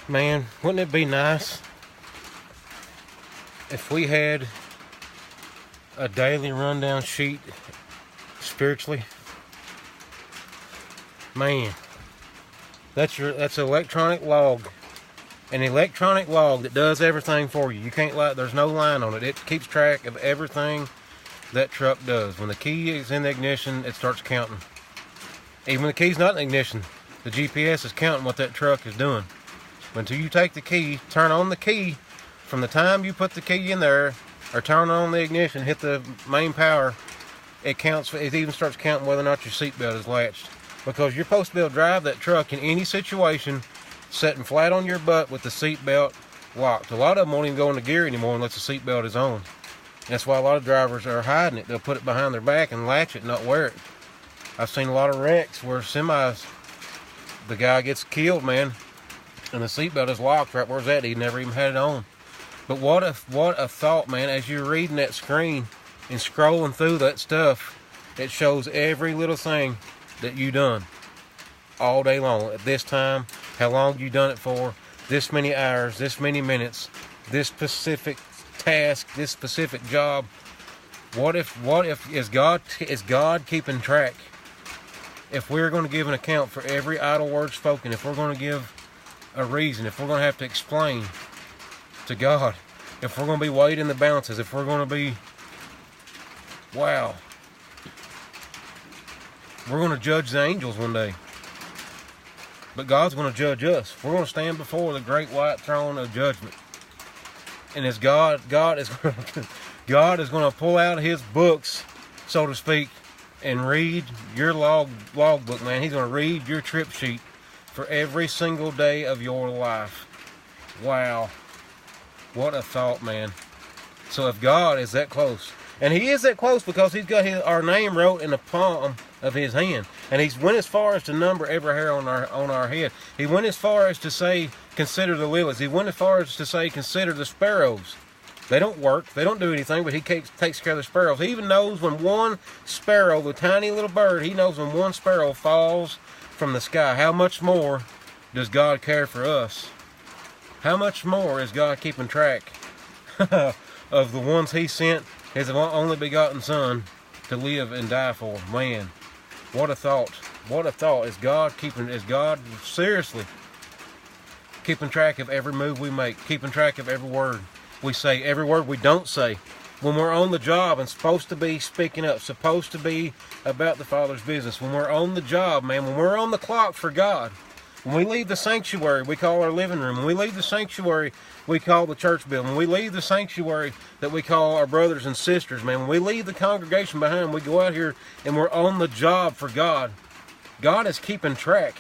Man, wouldn't it be nice if we had a daily rundown sheet spiritually? Man, that's an electronic log. An electronic log that does everything for you. You can't lie, there's no line on it. It keeps track of everything that truck does. When the key is in the ignition, it starts counting. Even when the key's not in the ignition, the GPS is counting what that truck is doing. Until you take the key, turn on the key, from the time you put the key in there, or turn on the ignition, hit the main power, it counts. It even starts counting whether or not your seatbelt is latched. Because you're supposed to be able to drive that truck in any situation, sitting flat on your butt with the seatbelt locked. A lot of them won't even go into gear anymore unless the seatbelt is on. That's why a lot of drivers are hiding it. They'll put it behind their back and latch it and not wear it. I've seen a lot of wrecks where semis, the guy gets killed, man, and the seatbelt is locked right where it's at. He never even had it on. But what a thought, man. As you're reading that screen and scrolling through that stuff, it shows every little thing that you done all day long. At this time, how long you done it for, this many hours, this many minutes, this specific task, this specific job. What if is God keeping track? If we're going to give an account for every idle word spoken, if we're going to give a reason, if we're going to have to explain to God, if we're going to be weighed in the balances, if we're going to be, wow, we're going to judge the angels one day. But God's going to judge us. We're going to stand before the great white throne of judgment. And as God is going to pull out his books, so to speak, and read your logbook, man. He's going to read your trip sheet for every single day of your life. Wow. What a thought, man. So if God is that close, and he is that close because he's got our name wrote in the palm of his hand, and he's went as far as to number every hair on our head. He went as far as to say, consider the lilies. He went as far as to say, consider the sparrows. They don't work, they don't do anything, but he takes care of the sparrows. He even knows when one sparrow, the tiny little bird, he knows when one sparrow falls from the sky. How much more does God care for us? How much more is God keeping track of the ones he sent his only begotten son to live and die for? Man, what a thought. What a thought. Is God seriously keeping track of every move we make, keeping track of every word we say, every word we don't say? When we're on the job and supposed to be speaking up, supposed to be about the Father's business, when we're on the job, man, when we're on the clock for God, when we leave the sanctuary, we call our living room. When we leave the sanctuary, we call the church building. When we leave the sanctuary, that we call our brothers and sisters, man. When we leave the congregation behind, we go out here and we're on the job for God. God is keeping track.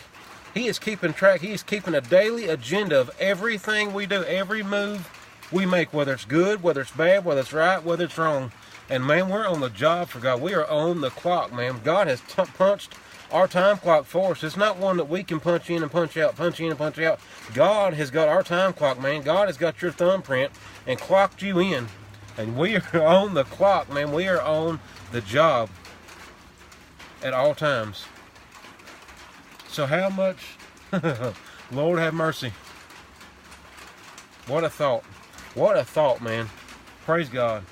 He is keeping track. He is keeping a daily agenda of everything we do, every move we make, whether it's good, whether it's bad, whether it's right, whether it's wrong. And man, we're on the job for God. We are on the clock, man. God has punched our time clock for us. It's not one that we can punch in and punch out, punch in and punch out. God has got our time clock, man. God has got your thumbprint and clocked you in. And we are on the clock, man. We are on the job at all times. So how much, Lord have mercy. What a thought. What a thought, man. Praise God.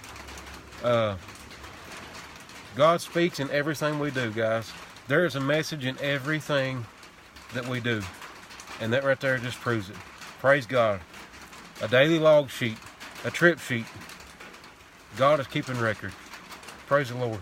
God speaks in everything we do, guys. There is a message in everything that we do. And that right there just proves it. Praise God. A daily log sheet. A trip sheet. God is keeping record. Praise the Lord.